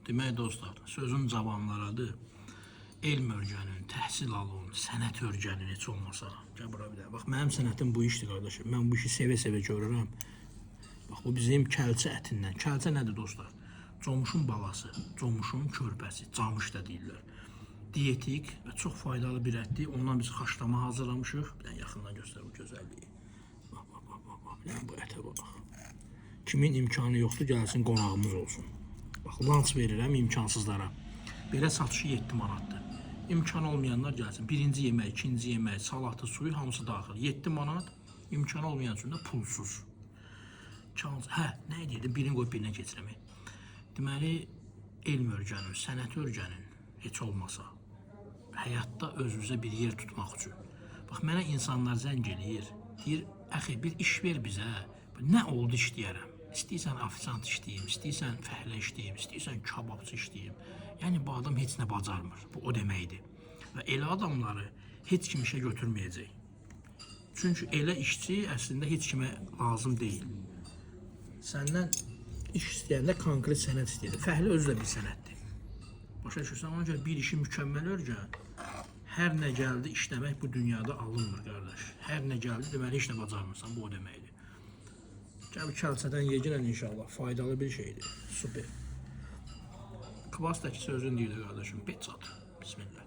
Demək dostlar, sözün cavanlaradır. Elm öyrənin, təhsil alın, sənət öyrənin heç olmasa. Gəl bura bir də. Bax, mənim sənətim bu işdir qardaşım. Mən bu işi sevə-sevə görürəm. Bax, bu bizim kəlçə ətindən. Kəlçə nədir dostlar? Comuşun balası, comuşun körpəsi, camış da deyirlər. Dietik və çox faydalı bir ətdir. Ondan biz xaşlama hazırlamışıq. Bir dənə yaxından göstər bu gözəlliyi. Bax, bir dənə bu ətə bax. Kimin imkanı yoxdur, gəlsin qonağımız olsun. Bax, lanç verirəm imkansızlara. Belə satışı 7 manatdır. İmkan olmayanlar gəlsin. Birinci yemək, ikinci yemək, salatı, suyu hamısı daxil. 7 manat, imkan olmayan üçün də pulsuz. Hə, nə edirdim? Birini qoyub birinə keçirəm. Deməli, elm öyrənin, sənət öyrənin, heç olmasa. Həyatda özünüzə bir yer tutmaq üçün. Bax, mənə insanlar zəng eləyir. Deyir, əxi, bir iş ver bizə. Nə oldu işləyərəm? İstəyirsən ofisant işləyim, istəyirsən fəhlə işləyim, istəyirsən kababçı işləyim. Yəni, bu adam heç nə bacarmır. Bu o deməkdir. Və elə adamları heç kim işə götürməyəcək. Çünki elə işçi əslində heç kimə lazım deyil. Səndən iş istəyəndə konkret sənət istəyir. Fəhlə özü də bir sənətdir. Başa düşürsən, ona görə bir işi mükəmməl öyrən. Hər nə gəldi işləmək bu dünyada alınmır, qardaş. Hər nə gəldi, deməli, heç nə bacarmırsan, bu o deməkdir. Gəl bir kəlçədən yeginən inşallah, faydalı bir şeydir. Super. Kvas təki sözün deyildi, qardaşım. Beçat. Bismillah.